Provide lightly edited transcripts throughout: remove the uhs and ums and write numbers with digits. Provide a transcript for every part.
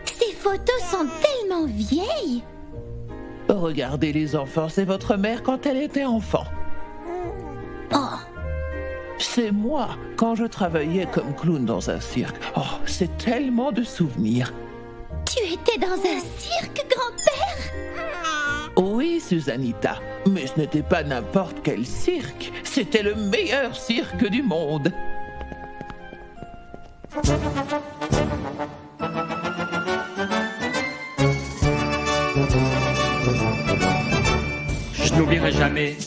Ces photos sont tellement vieilles. Regardez les enfants, c'est votre mère quand elle était enfant. Oh, C'est moi, quand je travaillais comme clown dans un cirque. Oh, c'est tellement de souvenirs. tu étais dans un cirque, grand-père? Oui, Susanita, mais ce n'était pas n'importe quel cirque. C'était le meilleur cirque du monde. Je n'oublierai jamais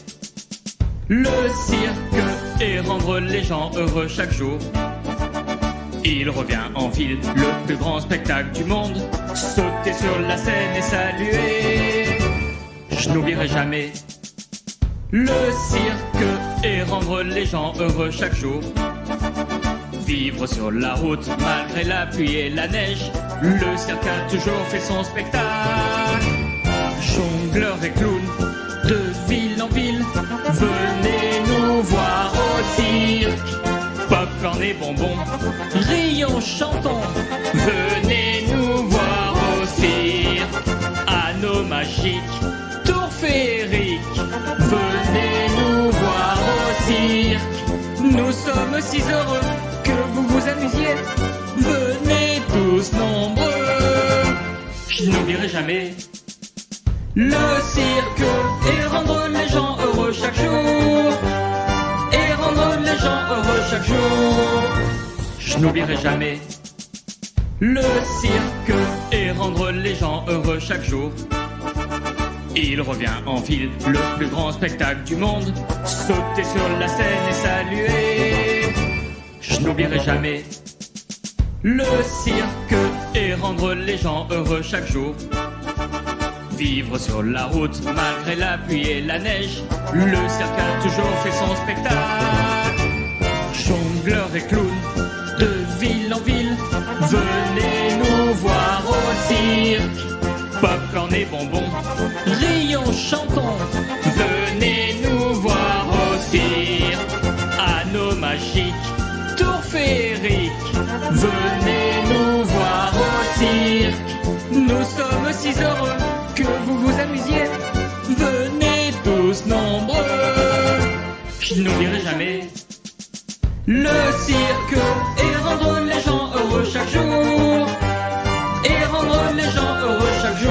le cirque et rendre les gens heureux chaque jour. Il revient en ville, le plus grand spectacle du monde. Sauter sur la scène et saluer. Je n'oublierai jamais le cirque et rendre les gens heureux chaque jour. Vivre sur la route malgré la pluie et la neige. Le cirque a toujours fait son spectacle. Jongleurs et clowns de ville en ville, venez nous voir au cirque. Popcorn et bonbons, rions, chantons, venez nous voir au cirque. Anneaux magiques, tours féeriques, venez nous voir au cirque. Nous sommes si heureux que vous vous amusiez, venez tous nombreux. Je n'oublierai jamais le cirque et rendre les gens heureux chaque jour. Et rendre les gens heureux chaque jour. Je n'oublierai jamais le cirque et rendre les gens heureux chaque jour. Il revient en ville, le plus grand spectacle du monde. Sauter sur la scène et saluer. Je n'oublierai jamais le cirque et rendre les gens heureux chaque jour. Vivre sur la route malgré la pluie et la neige. Le cirque a toujours fait son spectacle. Jongleurs et clowns de ville en ville, venez nous voir au cirque. Popcorn et bonbons, rions, chantons, venez nous voir au cirque. Anneaux magiques, tours féeriques, venez nous voir au cirque. Nous sommes si heureux que vous vous amusiez, venez tous nombreux. Je n'oublierai jamais le cirque et rendre les gens heureux chaque jour. Et rendre les gens heureux chaque jour.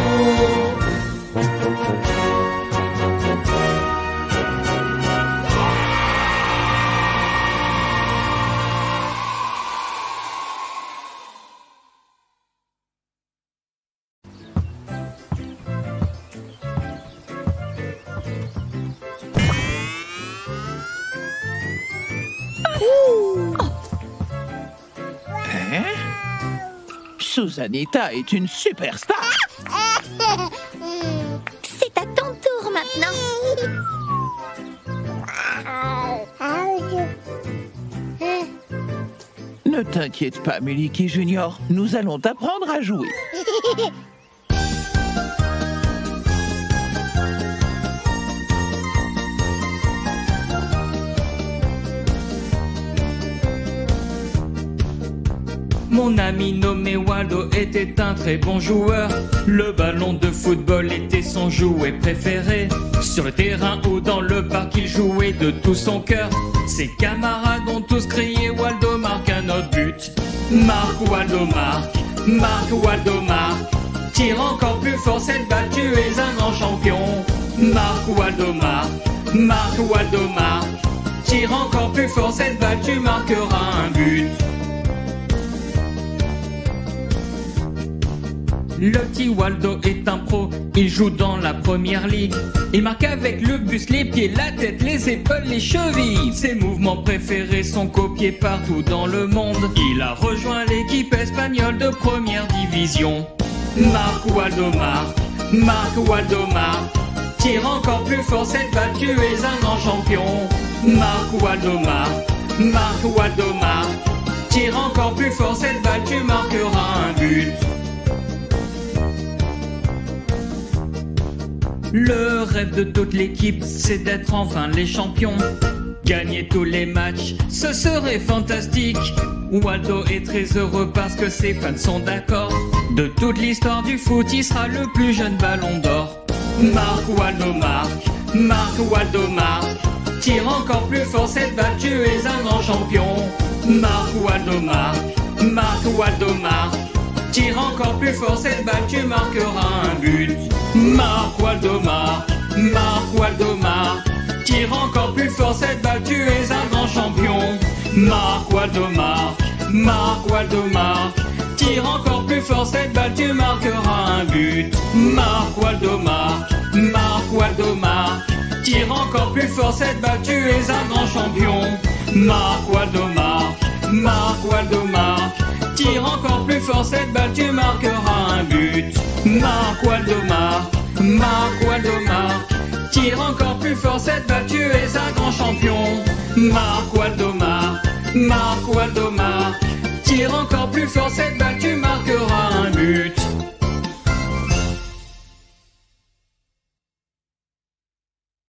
Susanita est une superstar. C'est à ton tour maintenant. Ne t'inquiète pas, Muliki Junior. Nous allons t'apprendre à jouer. Mon ami nommé Waldo était un très bon joueur. Le ballon de football était son jouet préféré. Sur le terrain ou dans le parc, il jouait de tout son cœur. Ses camarades ont tous crié Waldo marque un autre but. Marque Waldo marque, marque Waldo marque. Tire encore plus fort cette balle, tu es un grand champion. Marque Waldo marque, marque Waldo marque. Tire encore plus fort cette balle, tu marqueras un but. Le petit Waldo est un pro, il joue dans la première ligue. Il marque avec le buste, les pieds, la tête, les épaules, les chevilles. Ses mouvements préférés sont copiés partout dans le monde. Il a rejoint l'équipe espagnole de première division. Marque Waldo marque, marque Waldo marque. Tire encore plus fort cette balle, tu es un grand champion. Marque Waldo marque, marque Waldo marque. Tire encore plus fort cette balle, tu marqueras un but. Le rêve de toute l'équipe, c'est d'être enfin les champions. Gagner tous les matchs, ce serait fantastique. Waldo est très heureux parce que ses fans sont d'accord. De toute l'histoire du foot, il sera le plus jeune ballon d'or. Marc Waldo marque, Marc Waldo marque. Tire encore plus fort cette balle, tu es un grand champion. Marc Waldo marque, Marc Waldo marque. Tire encore plus fort cette balle, tu marqueras un but. Marc Waldo marque, Marc Waldo marque. Tire encore plus fort cette balle, tu es un grand champion. Marc Waldo marque, Marc Waldo marque. Tire encore plus fort cette balle, tu marqueras un but. Marc Waldo marque, Marc Waldo marque. Tire encore plus fort cette balle, tu es un grand champion. Marc Waldo marque, Marc Waldo marque. Tire encore plus fort cette balle, tu marqueras un but. Marc Waldo marque, Marc Waldo marque. Tire encore plus fort cette balle, tu es un grand champion. Marc Waldo marque, Marc Waldo marque. Tire encore plus fort cette balle, tu